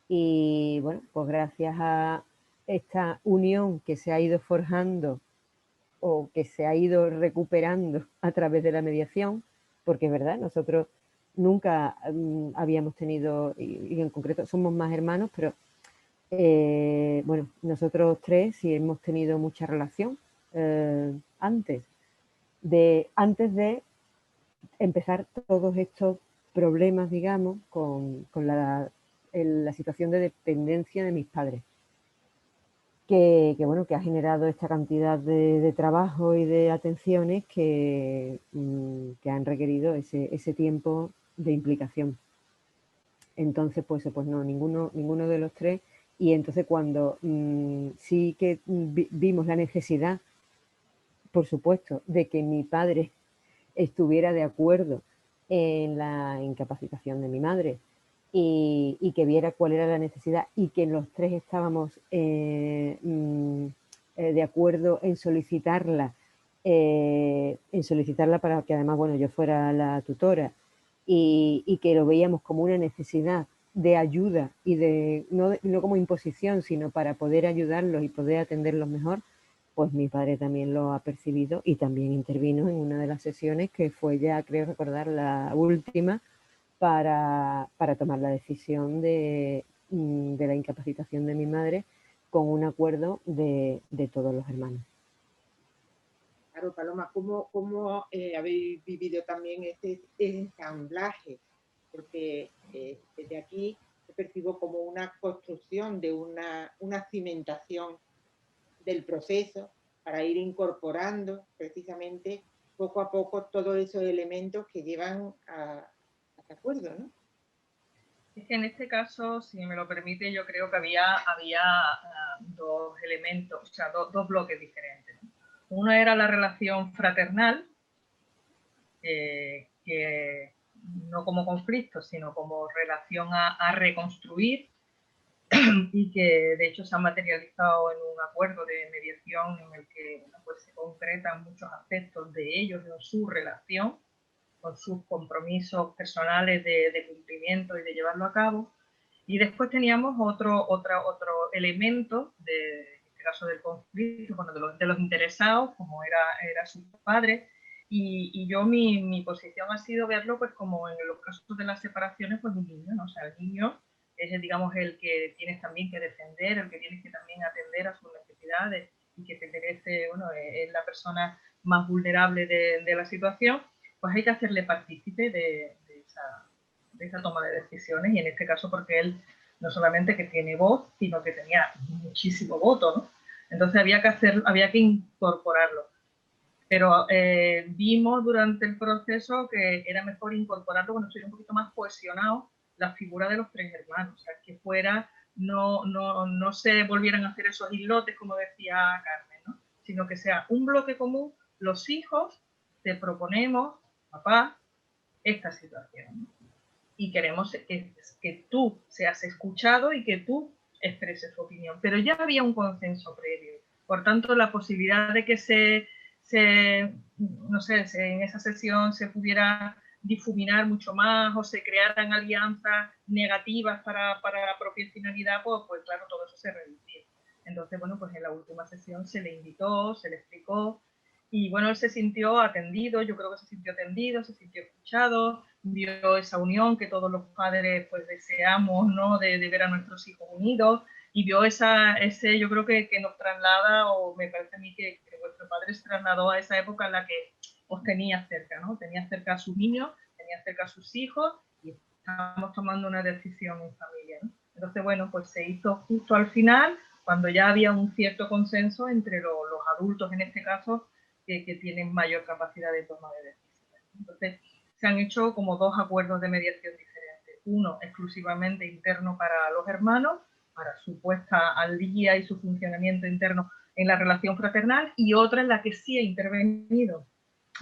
D: y, bueno, pues gracias a esta unión que se ha ido forjando o que se ha ido recuperando a través de la mediación, porque es verdad, nosotros nunca habíamos tenido, y en concreto somos más hermanos, pero bueno, nosotros tres sí hemos tenido mucha relación antes de empezar todos estos problemas, digamos, con la situación de dependencia de mis padres. Bueno, que ha generado esta cantidad de trabajo y de atenciones que han requerido ese tiempo de implicación. Entonces, pues no, ninguno de los tres. Y entonces cuando sí que vimos la necesidad, por supuesto, de que mi padre estuviera de acuerdo en la incapacitación de mi madre y que viera cuál era la necesidad y que los tres estábamos de acuerdo en solicitarla para que además, bueno, yo fuera la tutora y que lo veíamos como una necesidad de ayuda y no como imposición, sino para poder ayudarlos y poder atenderlos mejor, pues mi padre también lo ha percibido y también intervino en una de las sesiones que fue ya, creo recordar, la última para tomar la decisión de la incapacitación de mi madre con un acuerdo de todos los hermanos.
A: Claro, Paloma, ¿cómo habéis vivido también este ensamblaje? Porque desde aquí se percibo como una construcción de una cimentación del proceso para ir incorporando precisamente poco a poco todos esos elementos que llevan a este acuerdo, ¿no?
C: Es que en este caso, si me lo permite, yo creo que había dos elementos, o sea, dos bloques diferentes, ¿no? Uno era la relación fraternal, que no como conflicto, sino como relación a reconstruir, y que de hecho se ha materializado en un acuerdo de mediación en el que, bueno, pues se concretan muchos aspectos de ellos, de su relación, con sus compromisos personales de cumplimiento y de llevarlo a cabo. Y después teníamos otro elemento, en este caso del conflicto, bueno, de los interesados, como era su padre. Y yo mi posición ha sido verlo pues como en los casos de las separaciones, pues un niño, ¿no? O sea, el niño es, digamos, el que tienes también que defender, el que tienes que también atender a sus necesidades y que te merece, bueno, es la persona más vulnerable de la situación, pues hay que hacerle partícipe de esa toma de decisiones, y en este caso porque él no solamente que tiene voz, sino que tenía muchísimo voto, ¿no? Entonces había que incorporarlo. Pero vimos durante el proceso que era mejor incorporarlo cuando estuviera un poquito más cohesionado la figura de los tres hermanos, o sea, que fuera, no se volvieran a hacer esos islotes, como decía Carmen, ¿no? Sino que sea un bloque común, los hijos, te proponemos, papá, esta situación. Y queremos que tú seas escuchado y que tú expreses tu opinión. Pero ya había un consenso previo. Por tanto, la posibilidad de que no sé, en esa sesión se pudiera difuminar mucho más o se crearan alianzas negativas para la propia finalidad, pues claro, todo eso se reducía. Entonces, bueno, pues en la última sesión se le invitó, se le explicó, y bueno, él se sintió atendido, yo creo que se sintió atendido, se sintió escuchado, vio esa unión que todos los padres pues deseamos, ¿no? De ver a nuestros hijos unidos, y vio ese, yo creo que nos traslada, o me parece a mí que vuestro padre se trasladó a esa época en la que os tenía cerca, ¿no? Tenía cerca a sus niños, tenía cerca a sus hijos, y estábamos tomando una decisión en familia, ¿no? Entonces, bueno, pues se hizo justo al final, cuando ya había un cierto consenso entre los adultos, en este caso, que tienen mayor capacidad de toma de decisiones. Entonces, se han hecho como 2 acuerdos de mediación diferentes. Uno exclusivamente interno para los hermanos, para su puesta al día y su funcionamiento interno en la relación fraternal, y otra en la que sí ha intervenido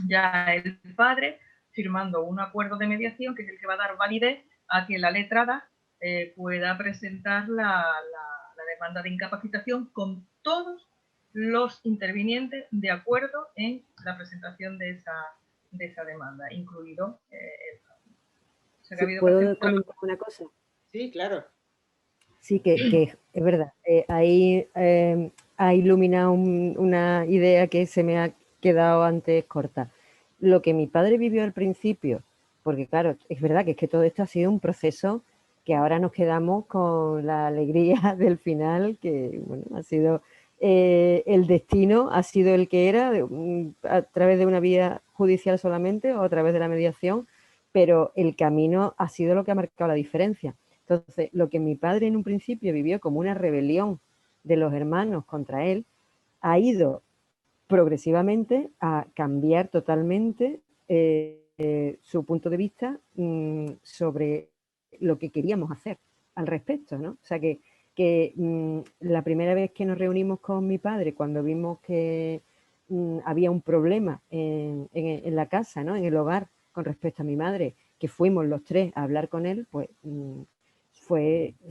C: ya el padre, firmando un acuerdo de mediación que es el que va a dar validez a que la letrada pueda presentar la demanda de incapacitación con todos los intervinientes de acuerdo en la presentación de esa demanda, incluido o sea, que ha habido
D: ¿Puedo
C: que
D: comentar una cosa?
A: Sí, claro.
D: Sí, que es verdad. Ahí ha iluminado una idea que se me ha quedado antes corta. Lo que mi padre vivió al principio, porque claro, es verdad que todo esto ha sido un proceso que ahora nos quedamos con la alegría del final, que bueno, ha sido el destino, ha sido el que era, a través de una vía judicial solamente o a través de la mediación, pero el camino ha sido lo que ha marcado la diferencia. Entonces, lo que mi padre en un principio vivió como una rebelión de los hermanos contra él, ha ido progresivamente a cambiar totalmente su punto de vista sobre lo que queríamos hacer al respecto, ¿no? O sea que la primera vez que nos reunimos con mi padre, cuando vimos que había un problema en la casa, ¿no? En el hogar con respecto a mi madre, que fuimos los tres a hablar con él, pues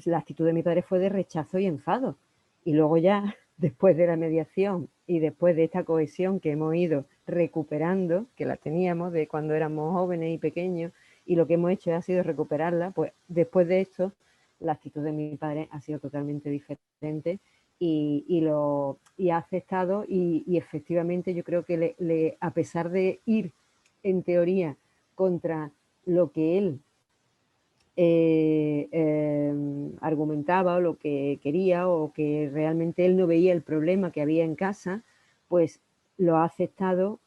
D: la actitud de mi padre fue de rechazo y enfado. Y luego ya, después de la mediación y después de esta cohesión que hemos ido recuperando, que la teníamos de cuando éramos jóvenes y pequeños, y lo que hemos hecho ha sido recuperarla, pues después de esto, la actitud de mi padre ha sido totalmente diferente y ha aceptado y efectivamente yo creo que a pesar de ir en teoría contra lo que él argumentaba o lo que quería o que realmente él no veía el problema que había en casa, pues lo ha aceptado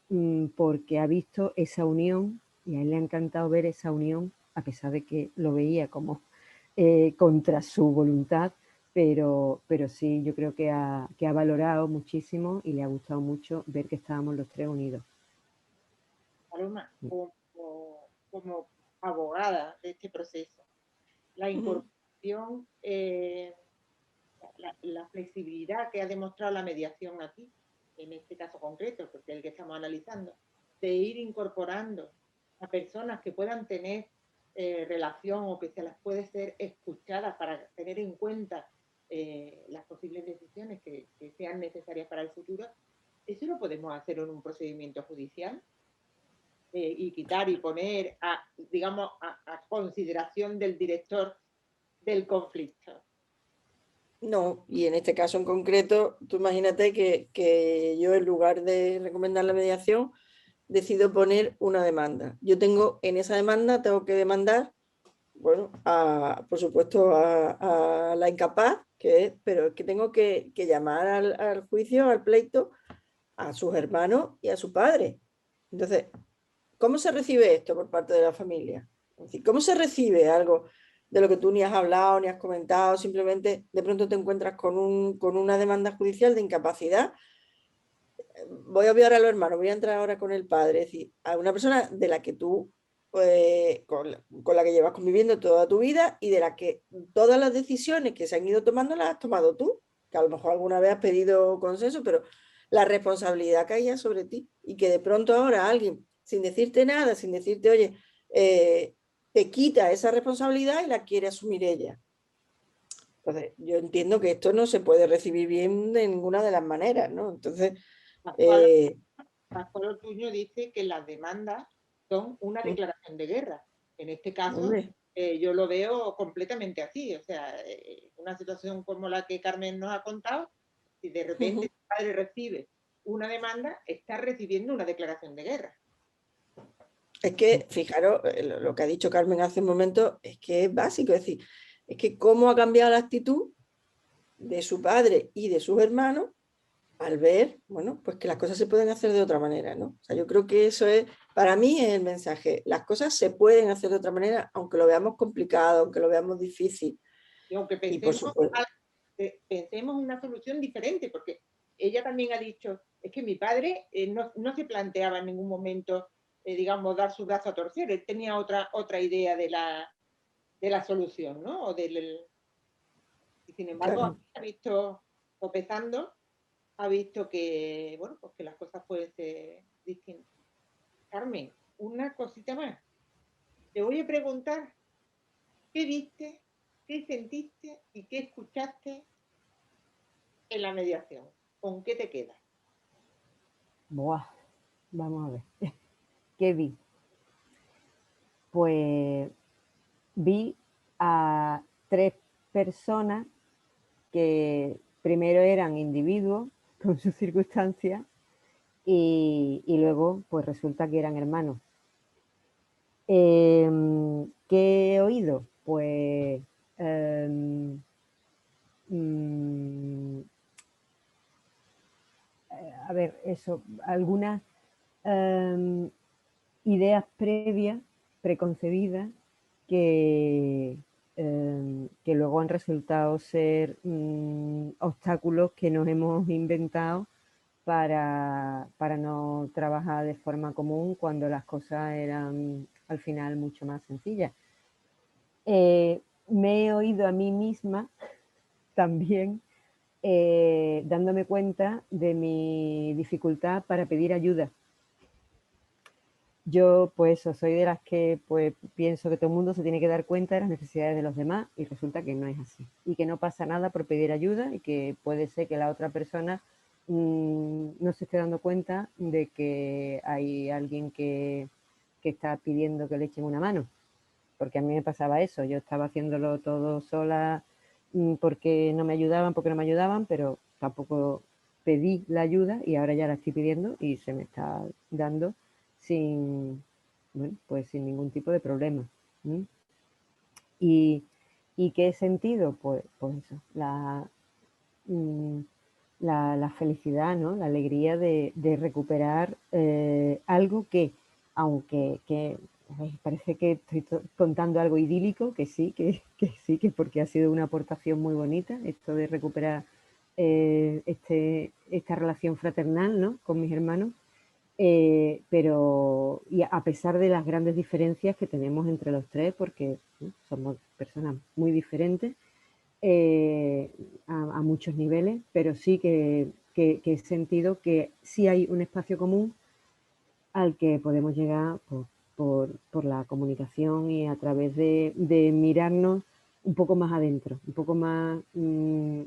D: porque ha visto esa unión y a él le ha encantado ver esa unión a pesar de que lo veía como contra su voluntad, pero sí, yo creo que ha valorado muchísimo y le ha gustado mucho ver que estábamos los tres unidos.
A: Paloma, como abogada de este proceso, la incorporación, la flexibilidad que ha demostrado la mediación aquí, en este caso concreto, porque es el que estamos analizando, de ir incorporando a personas que puedan tener relación o que se las puede ser escuchadas para tener en cuenta las posibles decisiones que sean necesarias para el futuro, eso lo podemos hacer en un procedimiento judicial. Y quitar y poner digamos, a consideración del director del conflicto.
B: No, y en este caso en concreto, tú imagínate que yo en lugar de recomendar la mediación, decido poner una demanda. Yo en esa demanda tengo que demandar, bueno, por supuesto a la incapaz, pero es que tengo que llamar al juicio, al pleito, a sus hermanos y a su padre. Entonces, ¿cómo se recibe esto por parte de la familia? Es decir, ¿cómo se recibe algo de lo que tú ni has hablado, ni has comentado? Simplemente de pronto te encuentras con una demanda judicial de incapacidad. Voy a obviar a los hermanos, voy a entrar ahora con el padre. Es decir, a una persona de la que tú, con la que llevas conviviendo toda tu vida y de la que todas las decisiones que se han ido tomando las has tomado tú, que a lo mejor alguna vez has pedido consenso, pero la responsabilidad caía sobre ti y que de pronto ahora alguien, sin decirte nada, sin decirte, oye, te quita esa responsabilidad y la quiere asumir ella. Entonces, yo entiendo que esto no se puede recibir bien de ninguna de las maneras, ¿no? Entonces,
A: Pascual Ortuño dice que las demandas son una declaración de guerra. En este caso, yo lo veo completamente así. O sea, una situación como la que Carmen nos ha contado, si de repente el padre recibe una demanda, está recibiendo una declaración de guerra.
B: Es que, fijaros, lo que ha dicho Carmen hace un momento es que es básico, es decir, es que cómo ha cambiado la actitud de su padre y de sus hermanos al ver, bueno, pues que las cosas se pueden hacer de otra manera, ¿no? O sea, yo creo que eso es, para mí es el mensaje, las cosas se pueden hacer de otra manera, aunque lo veamos complicado, aunque lo veamos difícil.
A: Y aunque
B: Y por
A: pensemos,
B: supuesto,
A: pensemos una solución diferente, porque ella también ha dicho, es que mi padre no se planteaba en ningún momento, digamos, dar su brazo a torcer, él tenía otra idea de la solución, ¿no? Y sin embargo,
B: claro.
A: ha visto, sopesando, ha visto que, bueno, pues que las cosas pueden ser distintas. Carmen, una cosita más. Te voy a preguntar, ¿qué viste, qué sentiste y qué escuchaste en la mediación? ¿Con qué te quedas?
D: Buah, vamos a ver. ¿Qué vi? Pues vi a 3 personas que primero eran individuos con sus circunstancias y luego pues resulta que eran hermanos. ¿Qué he oído? Pues a ver, eso, algunas ideas previas, preconcebidas, que luego han resultado ser obstáculos que nos hemos inventado para no trabajar de forma común cuando las cosas eran al final mucho más sencillas. Me he oído a mí misma también dándome cuenta de mi dificultad para pedir ayuda. Yo, pues, soy de las que pues, pienso que todo el mundo se tiene que dar cuenta de las necesidades de los demás y resulta que no es así. Y que no pasa nada por pedir ayuda y que puede ser que la otra persona no se esté dando cuenta de que hay alguien que está pidiendo que le echen una mano. Porque a mí me pasaba eso, yo estaba haciéndolo todo sola porque no me ayudaban, pero tampoco pedí la ayuda y ahora ya la estoy pidiendo y se me está dando sin, bueno, pues sin ningún tipo de problema. ¿Y qué sentido? Pues eso, la felicidad, ¿no? La alegría de recuperar algo que, aunque parece que estoy contando algo idílico, que sí, que sí, que porque ha sido una aportación muy bonita, esto de recuperar esta relación fraternal, ¿no? Con mis hermanos, pero y a pesar de las grandes diferencias que tenemos entre los tres, porque ¿no? Somos personas muy diferentes, a muchos niveles, pero sí que he sentido que sí hay un espacio común al que podemos llegar por la comunicación y a través de mirarnos un poco más adentro, un poco más,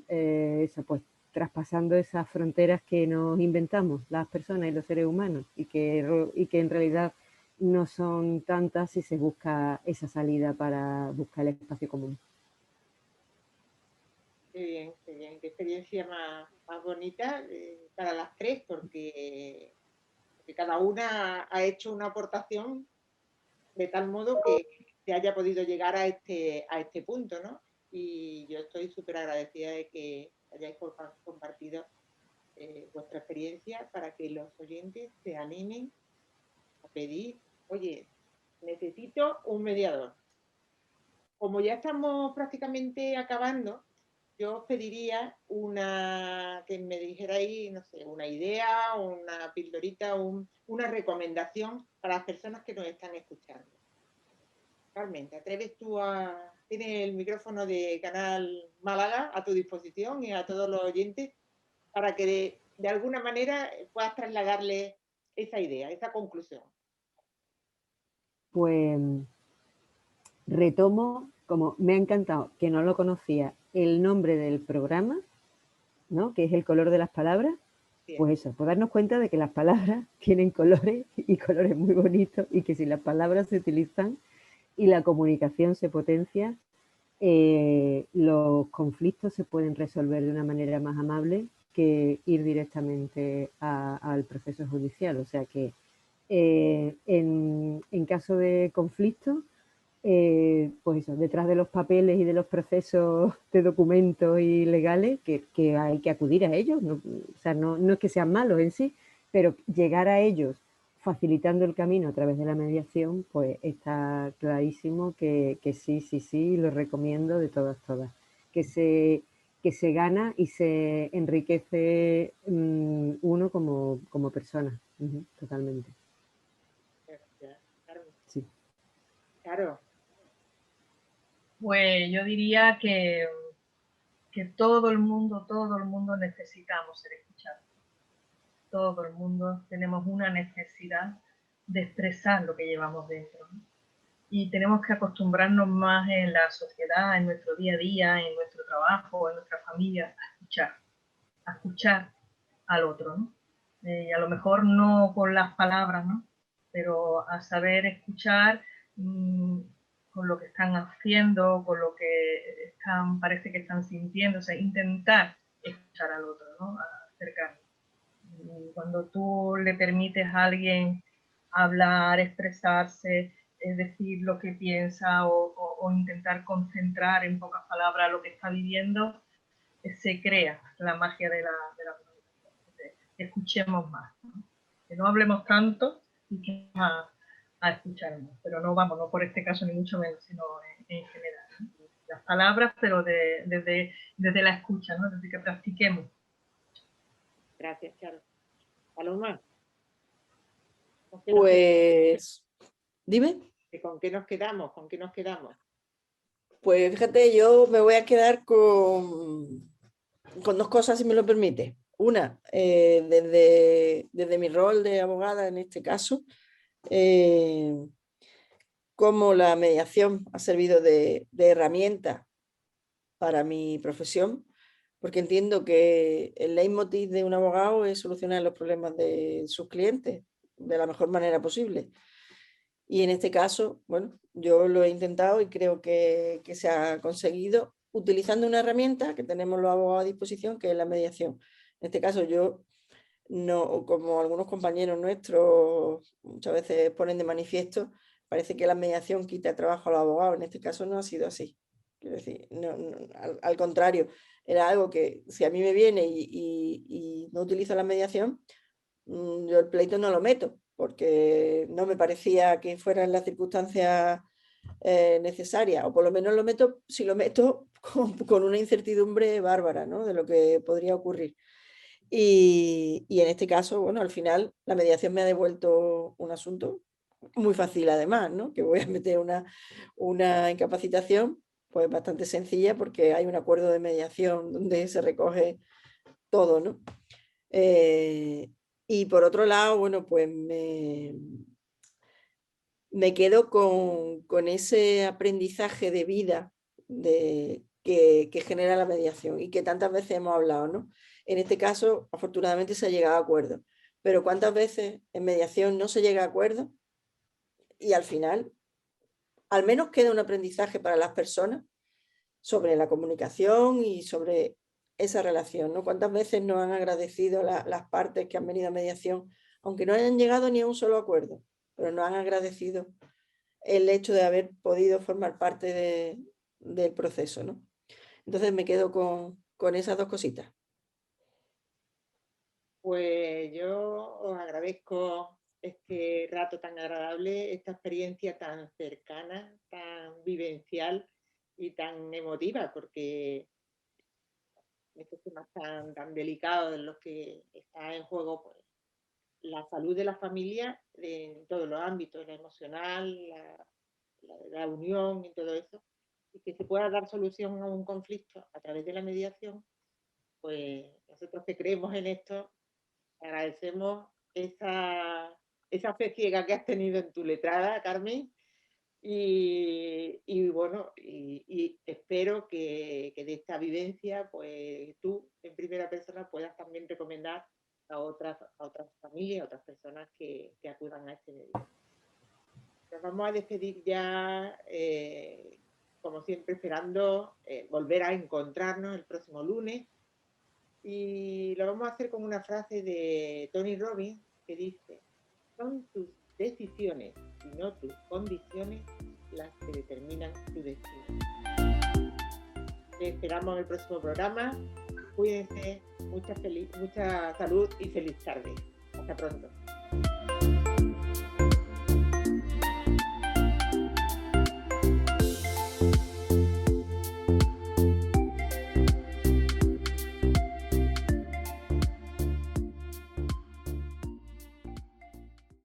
D: eso, pues traspasando esas fronteras que nos inventamos las personas y los seres humanos y que en realidad no son tantas si se busca esa salida para buscar el espacio común.
A: Qué bien, qué experiencia más bonita para las tres, porque cada una ha hecho una aportación de tal modo que se haya podido llegar a este punto, ¿no? Y yo estoy súper agradecida de que hayáis compartido vuestra experiencia para que los oyentes se animen a pedir, oye, necesito un mediador. Como ya estamos prácticamente acabando, yo os pediría que me dijerais, no sé, una idea, una pildorita, una recomendación para las personas que nos están escuchando. Carmen, ¿te atreves tú tienes el micrófono de Canal Málaga a tu disposición y a todos los oyentes para que de alguna manera puedas trasladarle esa idea, esa conclusión?
D: Pues retomo, como me ha encantado, que no lo conocía, el nombre del programa, ¿no? Que es el color de las palabras.
A: Bien.
D: Pues eso, pues darnos cuenta de que las palabras tienen colores y colores muy bonitos y que si las palabras se utilizan y la comunicación se potencia, los conflictos se pueden resolver de una manera más amable que ir directamente al proceso judicial. O sea que en caso de conflicto, pues eso, detrás de los papeles y de los procesos de documentos y legales, que hay que acudir a ellos, no, o sea, no es que sean malos en sí, pero llegar a ellos facilitando el camino a través de la mediación, pues está clarísimo que sí, lo recomiendo de todas, que se gana y se enriquece uno como persona, totalmente.
A: Gracias, Carmen.
D: Sí.
A: Claro.
C: Pues yo diría que todo el mundo necesitamos ser escuchados. Todo el mundo tenemos una necesidad de expresar lo que llevamos dentro, ¿no? Y tenemos que acostumbrarnos más en la sociedad, en nuestro día a día, en nuestro trabajo, en nuestra familia, a escuchar al otro, ¿no? A lo mejor no con las palabras, ¿no? Pero a saber escuchar con lo que están haciendo, con lo que parece que están sintiendo, o sea, intentar escuchar al otro, ¿no? Acercarnos. Cuando tú le permites a alguien hablar, expresarse, decir lo que piensa o intentar concentrar en pocas palabras lo que está viviendo, se crea la magia de la comunicación. Escuchemos más, ¿no? Que no hablemos tanto y que vamos a escuchar más, pero no vamos, no por este caso ni mucho menos, sino en general, ¿no? Las palabras, pero desde la escucha, ¿no? Desde que practiquemos.
A: Gracias, Charo. Paloma.
B: Pues, dime.
A: ¿Con qué nos quedamos? ¿Con qué nos quedamos?
B: Pues fíjate, yo me voy a quedar con dos cosas, si me lo permite. Una, desde mi rol de abogada en este caso, cómo la mediación ha servido de herramienta para mi profesión, porque entiendo que el leitmotiv de un abogado es solucionar los problemas de sus clientes de la mejor manera posible. Y en este caso, bueno, yo lo he intentado y creo que se ha conseguido utilizando una herramienta que tenemos los abogados a disposición, que es la mediación. En este caso yo, no, como algunos compañeros nuestros muchas veces ponen de manifiesto, parece que la mediación quita trabajo a los abogados. En este caso no ha sido así. Quiero decir, al contrario, era algo que si a mí me viene y no utilizo la mediación, yo el pleito no lo meto, porque no me parecía que fueran las circunstancias necesarias, o por lo menos lo meto, si lo meto con una incertidumbre bárbara, ¿no? De lo que podría ocurrir. Y en este caso, bueno, al final la mediación me ha devuelto un asunto muy fácil además, ¿no? Que voy a meter una incapacitación pues bastante sencilla, porque hay un acuerdo de mediación donde se recoge todo, ¿no? Y por otro lado, bueno, pues me quedo con ese aprendizaje de vida que genera la mediación y que tantas veces hemos hablado, ¿no? En este caso, afortunadamente se ha llegado a acuerdo, pero ¿cuántas veces en mediación no se llega a acuerdo? Y al final, al menos queda un aprendizaje para las personas sobre la comunicación y sobre esa relación, ¿no? ¿Cuántas veces nos han agradecido las partes que han venido a mediación, aunque no hayan llegado ni a un solo acuerdo, pero nos han agradecido el hecho de haber podido formar parte del proceso, ¿no? Entonces me quedo con esas dos cositas.
A: Pues yo os agradezco este rato tan agradable, esta experiencia tan cercana, tan vivencial y tan emotiva, porque estos temas tan delicados en los que está en juego pues, la salud de la familia en todos los ámbitos, la emocional, la unión y todo eso, y que se pueda dar solución a un conflicto a través de la mediación, pues nosotros que creemos en esto, agradecemos esa fe ciega que has tenido en tu letrada, Carmen, y bueno, y espero que de esta vivencia, pues tú en primera persona puedas también recomendar a otras familias, a otras personas que acudan a este medio. Nos vamos a despedir ya, como siempre, esperando volver a encontrarnos el próximo lunes. Y lo vamos a hacer con una frase de Tony Robbins que dice: son tus decisiones y no tus condiciones las que determinan tu destino. Te esperamos en el próximo programa. Cuídense, mucha salud y feliz tarde. Hasta pronto.